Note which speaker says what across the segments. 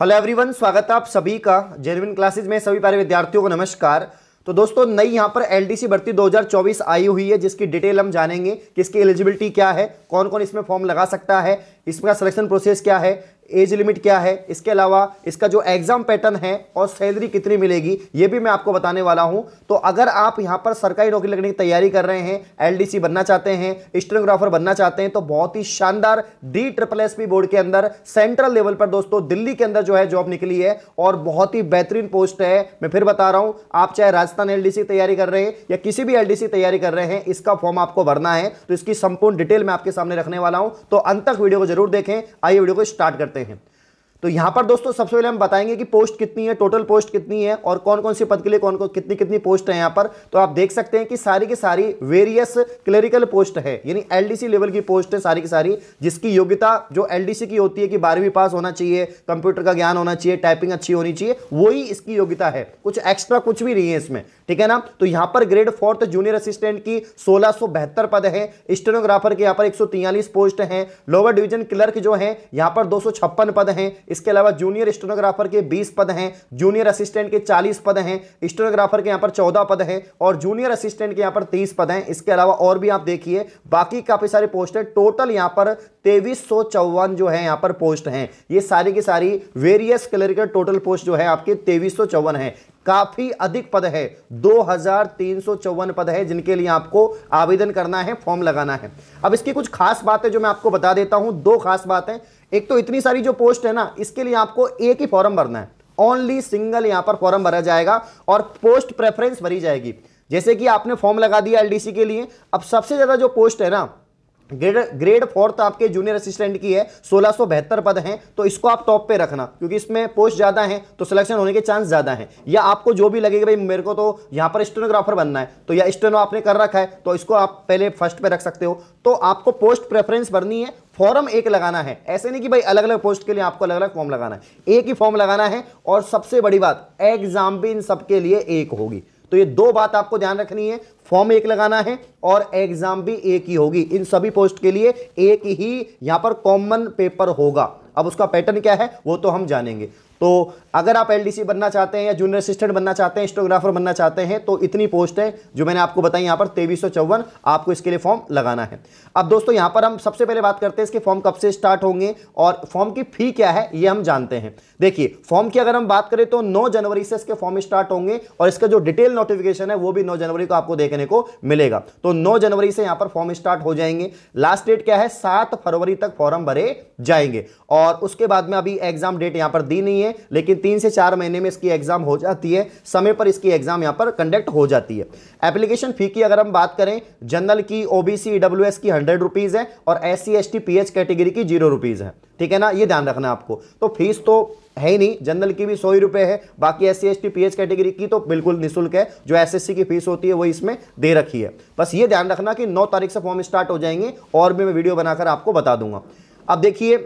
Speaker 1: Hello everyone, स्वागत है आप सभी का जेन्युइन क्लासेज में। सभी प्यारे विद्यार्थियों को नमस्कार। तो दोस्तों, नई यहाँ पर एलडीसी भर्ती 2024 आई हुई है, जिसकी डिटेल हम जानेंगे कि इसकी एलिजिबिलिटी क्या है, कौन कौन इसमें फॉर्म लगा सकता है, इसका सिलेक्शन प्रोसेस क्या है, एज लिमिट क्या है, इसके अलावा इसका जो एग्जाम पैटर्न है और सैलरी कितनी मिलेगी, ये भी मैं आपको बताने वाला हूं। तो अगर आप यहां पर सरकारी नौकरी लगने की तैयारी कर रहे हैं, एलडीसी बनना चाहते हैं, स्टेनोग्राफर बनना चाहते हैं, तो बहुत ही शानदार DSSP बोर्ड के अंदर सेंट्रल लेवल पर दोस्तों दिल्ली के अंदर जो है जॉब निकली है और बहुत ही बेहतरीन पोस्ट है। मैं फिर बता रहा हूं, आप चाहे राजस्थान एलडीसी तैयारी कर रहे हैं या किसी भी एलडीसी तैयारी कर रहे हैं, इसका फॉर्म आपको भरना है। तो इसकी संपूर्ण डिटेल मैं आपके सामने रखने वाला हूं, तो अंत तक वीडियो को जरूर देखें। आइए वीडियो को स्टार्ट करते हैं। तो यहां पर दोस्तों सबसे पहले हम बताएंगे कि पोस्ट कितनी है, टोटल पोस्ट कितनी है और कौन कौन से पद के लिए कौन कौन कितनी कितनी पोस्ट है यहां पर। तो आप देख सकते हैं कि सारी की सारी वेरियस क्लरिकल पोस्ट है, यानी एलडीसी लेवल की पोस्ट है सारी की सारी, जिसकी योग्यता जो एलडीसी की होती है कि 12वीं पास होना चाहिए, कंप्यूटर का ज्ञान होना चाहिए, टाइपिंग अच्छी होनी चाहिए, वही इसकी योग्यता है। कुछ एक्स्ट्रा कुछ भी नहीं है इसमें, ठीक है ना। तो यहां पर ग्रेड 4 जूनियर असिस्टेंट की 1672 पद है, स्टेनोग्राफर के यहां पर 143 पोस्ट हैं, लोअर डिवीजन क्लर्क जो है यहां पर 256 पद हैं। इसके अलावा जूनियर स्टेनोग्राफर के 20 पद हैं, जूनियर असिस्टेंट के 40 पद हैं, स्टेनोग्राफर के यहां पर 14 पद हैं और जूनियर असिस्टेंट के यहां पर 30 पद हैं। इसके अलावा और भी आप देखिए बाकी काफी सारे पोस्ट है। टोटल यहां पर 2354 जो है यहां पर पोस्ट हैं। ये सारी की सारी वेरियस क्लरिकल टोटल पोस्ट जो है आपके 2354 है। काफी अधिक पद है, 2354 पद है जिनके लिए आपको आवेदन करना है, फॉर्म लगाना है। अब इसकी कुछ खास बातें जो मैं आपको बता देता हूं, दो खास बातें। एक तो इतनी सारी जो पोस्ट है ना, इसके लिए आपको एक ही फॉर्म भरना है, ओनली सिंगल यहां पर फॉर्म भरा जाएगा और पोस्ट प्रेफरेंस भरी जाएगी। जैसे कि आपने फॉर्म लगा दिया एलडीसी के लिए, अब सबसे ज्यादा जो पोस्ट है ना ग्रेड 4 आपके जूनियर असिस्टेंट की है, 1672 पद हैं। तो इसको आप टॉप पे रखना, क्योंकि इसमें पोस्ट ज्यादा हैं तो सिलेक्शन होने के चांस ज्यादा हैं। या आपको जो भी लगेगा भाई मेरे को तो यहां पर स्टेनोग्राफर बनना है, तो या स्टेनो आपने कर रखा है तो इसको आप पहले फर्स्ट पे रख सकते हो। तो आपको पोस्ट प्रेफरेंस भरनी है, फॉर्म एक लगाना है। ऐसे नहीं कि भाई अलग अलग पोस्ट के लिए आपको अलग अलग फॉर्म लगाना है, एक ही फॉर्म लगाना है। और सबसे बड़ी बात, एग्जाम भी इन सबके लिए एक होगी। तो ये दो बात आपको ध्यान रखनी है, फॉर्म एक लगाना है और एग्जाम भी एक ही होगी। इन सभी पोस्ट के लिए एक ही यहां पर कॉमन पेपर होगा। अब उसका पैटर्न क्या है वो तो हम जानेंगे। तो अगर आप एलडीसी बनना चाहते हैं या जूनियर असिस्टेंट बनना चाहते हैं, स्टेनोग्राफर बनना चाहते हैं, तो इतनी पोस्ट है जो मैंने आपको बताई यहां पर 2354, आपको इसके लिए फॉर्म लगाना है। अब दोस्तों यहां पर हम सबसे पहले बात करते हैं इसके फॉर्म कब से स्टार्ट होंगे और फॉर्म की फी क्या है ये हम जानते हैं। देखिए, फॉर्म की अगर हम बात करें तो 9 जनवरी से इसके फॉर्म स्टार्ट होंगे और इसका जो डिटेल नोटिफिकेशन है वो भी 9 जनवरी को आपको देखने को मिलेगा। तो 9 जनवरी से यहां पर फॉर्म स्टार्ट हो जाएंगे। लास्ट डेट क्या है, 7 फरवरी तक फॉर्म भरे जाएंगे और उसके बाद में अभी एग्जाम डेट यहां पर दी नहीं है, लेकिन 3 से 4 महीने में इसकी एग्जाम हो जाती है, समय पर इसकी एग्जाम यहां पर कंडक्ट हो जाती है। एप्लीकेशन फी की अगर हम बात करें, जनरल की, ओबीसी, ईडब्ल्यूएस की 100 रुपीज है और SC ST PH कैटेगरी की 0 रुपीज है, ठीक है ना। ये ध्यान रखना आपको। तो फीस तो है ही नहीं, जनरल की भी 100 ही रुपए है, बाकी SC ST PH कैटेगरी की तो बिल्कुल निःशुल्क है। जो SSC की फीस होती है वो इसमें दे रखी है। बस ये ध्यान रखना कि 9 तारीख से फॉर्म स्टार्ट हो जाएंगे और भी मैं वीडियो बनाकर आपको बता दूंगा। अब देखिए,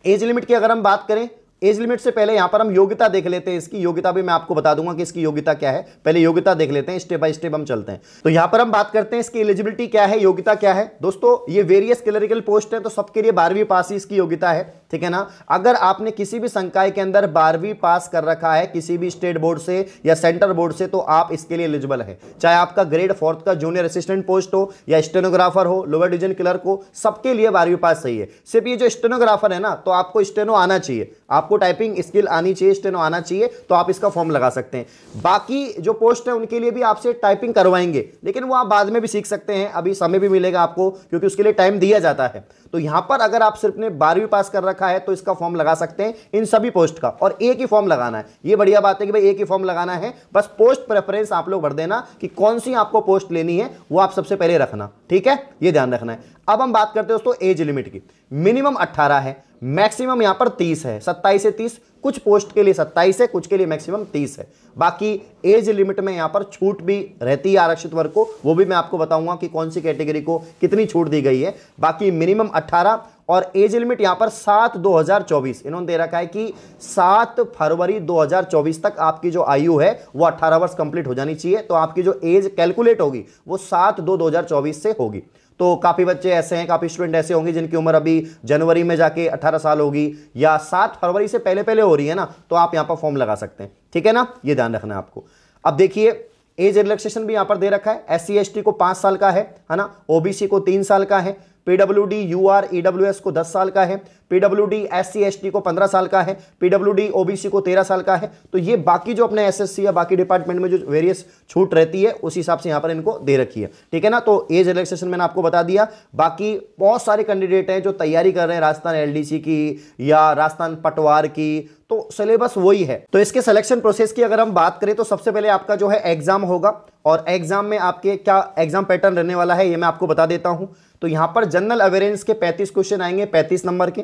Speaker 1: एज लिमिट की अगर हम बात करें, एज लिमिट से पहले यहां पर हम योग्यता देख लेते हैं। इसकी योग्यता भी मैं आपको बता दूंगा कि इसकी योग्यता क्या है। पहले योग्यता देख लेते हैं, स्टेप बाय स्टेप हम चलते हैं। तो यहां पर हम बात करते हैं इसकी एलिजिबिलिटी क्या है, योग्यता क्या है। दोस्तों, ये वेरियस क्लरिकल पोस्ट है तो सबके लिए 12वीं पास ही इसकी योग्यता है, ठीक है ना। अगर आपने किसी भी संकाय के अंदर 12वीं पास कर रखा है, किसी भी स्टेट बोर्ड से या सेंटर बोर्ड से, तो आप इसके लिए एलिजिबल है। चाहे आपका ग्रेड 4 का जूनियर असिस्टेंट पोस्ट हो या स्टेनोग्राफर हो, लोअर डिवीजन क्लर्क हो, सबके लिए 12वीं पास सही है। सिर्फ ये जो स्टेनोग्राफर है ना, तो आपको स्टेनो आना चाहिए, आपको टाइपिंग स्किल आनी चाहिए, स्टेनो आना चाहिए, तो आप इसका फॉर्म लगा सकते हैं। बाकी जो पोस्ट है उनके लिए भी आपसे टाइपिंग करवाएंगे, लेकिन वो आप बाद में भी सीख सकते हैं, अभी समय भी मिलेगा आपको क्योंकि उसके लिए टाइम दिया जाता है। तो यहां पर अगर आप सिर्फ ने 12वीं पास कर रखा है तो इसका फॉर्म लगा सकते हैं इन सभी पोस्ट का, और एक ही फॉर्म लगाना है। ये बढ़िया बात है कि भाई एक ही फॉर्म लगाना है, बस पोस्ट प्रेफरेंस आप लोग भर देना कि कौन सी आपको पोस्ट लेनी है वो आप सबसे पहले रखना, ठीक है, ये ध्यान रखना है। अब हम बात करते हैं दोस्तों एज लिमिट की। मिनिमम 18 है, मैक्सिमम यहां पर 30 है, 27 से 30, कुछ पोस्ट के लिए 27 है, कुछ के लिए मैक्सिमम 30 है। बाकी एज लिमिट में यहां पर छूट भी रहती है आरक्षित वर्ग को, वो भी मैं आपको बताऊंगा कि कौन सी कैटेगरी को कितनी छूट दी गई है। बाकी मिनिमम 18 और एज लिमिट यहां पर 7/2024 इन्होंने दे रखा है कि 7 फरवरी 2024 तक आपकी जो आयु है वो 18 वर्ष कंप्लीट हो जानी चाहिए। तो आपकी जो एज कैलकुलेट होगी वो 7/2/2024 से होगी। तो काफी बच्चे ऐसे हैं, काफी स्टूडेंट ऐसे होंगे जिनकी उम्र अभी जनवरी में जाके 18 साल होगी या 7 फरवरी से पहले पहले हो रही है ना, तो आप यहां पर फॉर्म लगा सकते हैं। ठीक है ना, ये ध्यान रखना है आपको। अब देखिए एज रिलैक्सेशन भी यहां पर दे रखा है। SC/ST को 5 साल का है ना, OBC को 3 साल का है, PWD UR EWS को 10 साल का है, PWD SC/ST को 15 साल का है, PWD OBC को 13 साल का है। तो ये बाकी जो अपने SSC या बाकी डिपार्टमेंट में जो वेरियस छूट रहती है उस हिसाब से यहां पर इनको दे रखी है। ठीक है ना, तो एज रिलैक्सेशन मैंने आपको बता दिया। बाकी बहुत सारे कैंडिडेट हैं जो तैयारी कर रहे हैं राजस्थान LDC की या राजस्थान पटवार की, तो सिलेबस वही है। तो इसके सिलेक्शन प्रोसेस की अगर हम बात करें तो सबसे पहले आपका जो है एग्जाम होगा, और एग्जाम में आपके क्या एग्जाम पैटर्न रहने वाला है ये मैं आपको बता देता हूं। तो यहां पर जनरल अवेयरेंस के 35 क्वेश्चन आएंगे 35 नंबर के,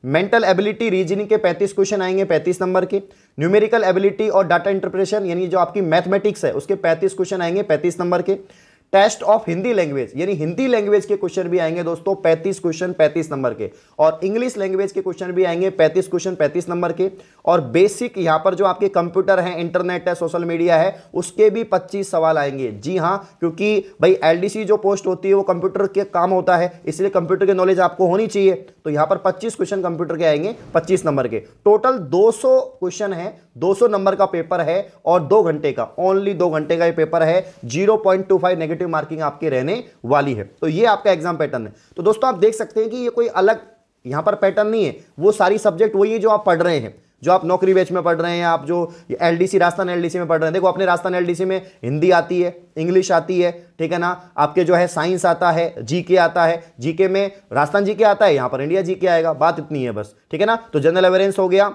Speaker 1: मेंटल एबिलिटी रीजनिंग के 35 क्वेश्चन आएंगे 35 नंबर के, न्यूमेरिकल एबिलिटी और डाटा इंटरप्रिटेशन यानी जो आपकी मैथमेटिक्स है उसके 35 क्वेश्चन आएंगे 35 नंबर के, टेस्ट ऑफ हिंदी लैंग्वेज यानी हिंदी लैंग्वेज के क्वेश्चन भी आएंगे दोस्तों 35 क्वेश्चन 35 नंबर के, और इंग्लिश लैंग्वेज के क्वेश्चन भी आएंगे 35 क्वेश्चन 35 नंबर के, और बेसिक यहां पर जो आपके कंप्यूटर है, इंटरनेट है, सोशल मीडिया है, उसके भी 25 सवाल आएंगे। जी हां, क्योंकि भाई LDC जो पोस्ट होती है वो कंप्यूटर के काम होता है, इसलिए कंप्यूटर की नॉलेज आपको होनी चाहिए। तो यहां पर 25 क्वेश्चन कंप्यूटर के आएंगे 25 नंबर के। टोटल 200 क्वेश्चन है, 200 नंबर का पेपर है और 2 घंटे का, ओनली 2 घंटे का ये पेपर है। 0.25 नेगेटिव मार्किंग आपकी रहने वाली है। तो ये आपका एग्जाम पैटर्न है। तो दोस्तों आप देख सकते हैं कि ये कोई अलग यहां पर पैटर्न नहीं है, वो सारी सब्जेक्ट वही है जो आप पढ़ रहे हैं, जो आप नौकरी बैच में पढ़ रहे हैं, आप जो LDC राजस्थान LDC में पढ़ रहे हैं। देखो अपने राजस्थान LDC में हिंदी आती है, इंग्लिश आती है, ठीक है ना, आपके जो है साइंस आता है, GK आता है, GK में राजस्थान GK आता है, यहां पर इंडिया GK आएगा, बात इतनी है बस। ठीक है ना, तो जनरल अवेयरेंस हो गया,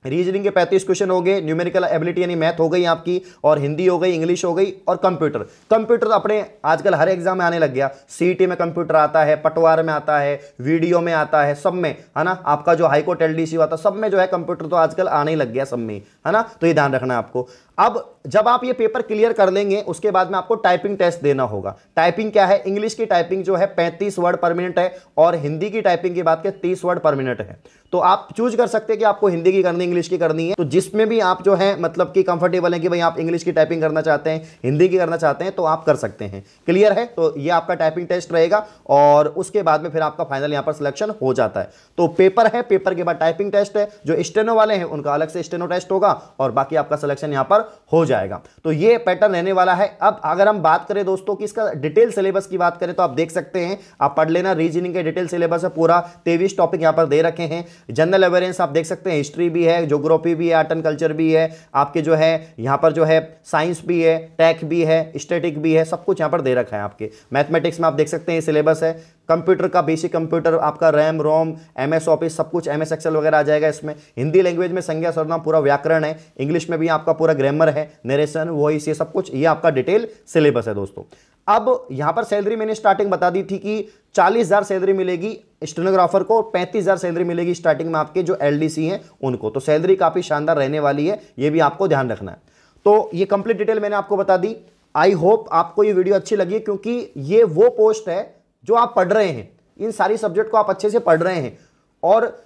Speaker 1: रीजनिंग के 35 क्वेश्चन हो गए, न्यूमेरिकल एबिलिटी यानी मैथ हो गई आपकी, और हिंदी हो गई, इंग्लिश हो गई, और कंप्यूटर। कंप्यूटर अपने आजकल हर एग्जाम में आने लग गया। CET में कंप्यूटर आता है, पटवार में आता है, वीडियो में आता है, सब में, है ना, आपका जो हाईकोर्ट LDC हुआ था सब में जो है कंप्यूटर तो आजकल आने ही लग गया सब में, है ना। तो ये ध्यान रखना है आपको। अब जब आप ये पेपर क्लियर कर लेंगे उसके बाद में आपको टाइपिंग टेस्ट देना होगा। टाइपिंग क्या है, इंग्लिश की टाइपिंग जो है 35 वर्ड पर मिनट है, और हिंदी की टाइपिंग की बात करें 30 वर्ड पर मिनट है। तो आप चूज कर सकते हैं कि आपको हिंदी की करनी है, इंग्लिश की करनी है। तो जिसमें भी आप जो है मतलब कि कंफर्टेबल है कि भाई आप इंग्लिश की टाइपिंग करना चाहते हैं, हिंदी की करना चाहते हैं, तो आप कर सकते हैं। क्लियर है, तो ये आपका टाइपिंग टेस्ट रहेगा, और उसके बाद में फिर आपका फाइनल यहां पर सिलेक्शन हो जाता है। तो पेपर है, पेपर के बाद टाइपिंग टेस्ट है, जो स्टेनो वाले हैं उनका अलग से स्टेनो टेस्ट होगा, और बाकी आपका सिलेक्शन यहां पर हो जाएगा। तो ये पैटर्न रहने वाला है। अब अगर हम बात करें दोस्तों कि इसका डिटेल सिलेबस की बात करें तो आप देख सकते हैं, आप पढ़ लेना, रीजनिंग के डिटेल सिलेबस है पूरा, 23 टॉपिक यहां पर दे रखे हैं। जनरल अवेयरेंस आप देख सकते हैं, हिस्ट्री भी है, ज्योग्राफी भी है, आर्ट एंड कल्चर भी है, आपके जो है यहां पर जो है साइंस भी है, टेक भी है, स्टैटिक भी है, सब कुछ यहां पर दे रखा है। आपके मैथमेटिक्स में आप देख सकते हैं सिलेबस है, कंप्यूटर का बेसिक कंप्यूटर आपका रैम रोम MS ऑफिस सब कुछ, MS एक्सेल वगैरह आ जाएगा इसमें। हिंदी लैंग्वेज में संज्ञा सर्वनाम पूरा व्याकरण है, इंग्लिश में भी आपका पूरा ग्रामर है, नरेशन वॉइस, ये सब कुछ, ये आपका डिटेल सिलेबस है दोस्तों। अब यहां पर सैलरी मैंने स्टार्टिंग बता दी थी कि 40,000 सैलरी मिलेगी स्टेनोग्राफर को, 35,000 सैलरी मिलेगी स्टार्टिंग में आपके जो LDC हैं उनको। तो सैलरी काफी शानदार रहने वाली है, ये भी आपको ध्यान रखना है। तो ये कंप्लीट डिटेल मैंने आपको बता दी। आई होप आपको ये वीडियो अच्छी लगी, क्योंकि ये वो पोस्ट है जो आप पढ़ रहे हैं, इन सारी सब्जेक्ट को आप अच्छे से पढ़ रहे हैं, और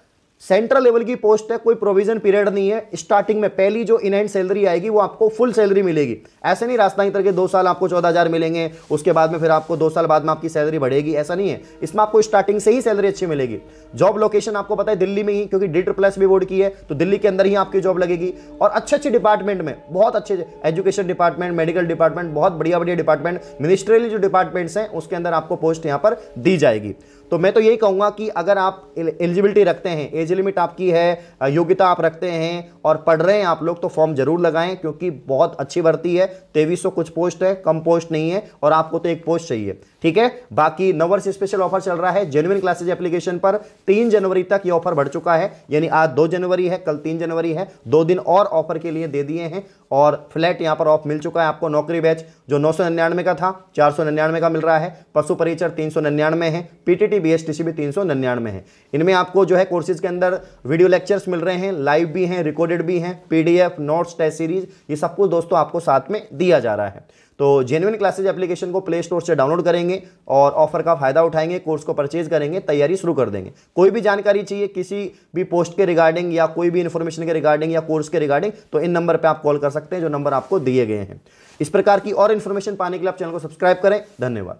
Speaker 1: सेंट्रल लेवल की पोस्ट है, कोई प्रोविजन पीरियड नहीं है। स्टार्टिंग में पहली जो इन हैंड सैलरी आएगी वो आपको फुल सैलरी मिलेगी। ऐसे नहीं राजस्थान की तरह के 2 साल आपको 14,000 मिलेंगे, उसके बाद में फिर आपको 2 साल बाद में आपकी सैलरी बढ़ेगी, ऐसा नहीं है। इसमें आपको स्टार्टिंग से ही सैलरी अच्छी मिलेगी। जॉब लोकेशन आपको पता है दिल्ली में ही, क्योंकि DSSS बोर्ड की है, तो दिल्ली के अंदर ही आपकी जॉब लगेगी, और अच्छे अच्छे डिपार्टमेंट में, बहुत अच्छे एजुकेशन डिपार्टमेंट, मेडिकल डिपार्टमेंट, बहुत बढ़िया बढ़िया डिपार्टमेंट, मिनिस्ट्रियल जो डिपार्टमेंट्स हैं उसके अंदर आपको पोस्ट यहाँ पर दी जाएगी। तो मैं तो यही कहूंगा कि अगर आप एलिजिबिलिटी रखते हैं, एज लिमिट आपकी है, योग्यता आप रखते हैं और पढ़ रहे हैं आप लोग, तो फॉर्म जरूर लगाएं, क्योंकि बहुत अच्छी भर्ती है। 2300 कुछ पोस्ट है, कम पोस्ट नहीं है, और आपको तो एक पोस्ट चाहिए। ठीक है, बाकी नववर्ष स्पेशल ऑफर चल रहा है जेन्युइन क्लासेज एप्लीकेशन पर। 3 जनवरी तक ये ऑफर बढ़ चुका है, यानी आज 2 जनवरी है, कल 3 जनवरी है, 2 दिन और ऑफर के लिए दे दिए हैं, और फ्लैट यहां पर ऑफ मिल चुका है आपको। नौकरी बैच जो 999 का था 499 का मिल रहा है, पशु परिचर 399 है, PTT BSTC भी 399 है। इनमें आपको जो है कोर्सेज के अंदर वीडियो लेक्चर्स मिल रहे हैं, लाइव भी हैं, रिकॉर्डेड भी हैं, PDF, नोट्स, टेस्ट सीरीज, ये सब कुछ दोस्तों आपको साथ में दिया जा रहा है। तो जेन्युइन क्लासेज एप्लीकेशन को प्ले स्टोर से डाउनलोड करेंगे और ऑफर का फायदा उठाएंगे, कोर्स को परचेज करेंगे, तैयारी शुरू कर देंगे। कोई भी जानकारी चाहिए किसी भी पोस्ट के रिगार्डिंग या कोई भी इन्फॉर्मेशन के रिगार्डिंग या कोर्स के रिगार्डिंग, तो इन नंबर पर आप कॉल कर सकते हैं जो नंबर आपको दिए गए हैं। इस प्रकार की और इन्फॉर्मेशन पाने के लिए आप चैनल को सब्सक्राइब करें। धन्यवाद।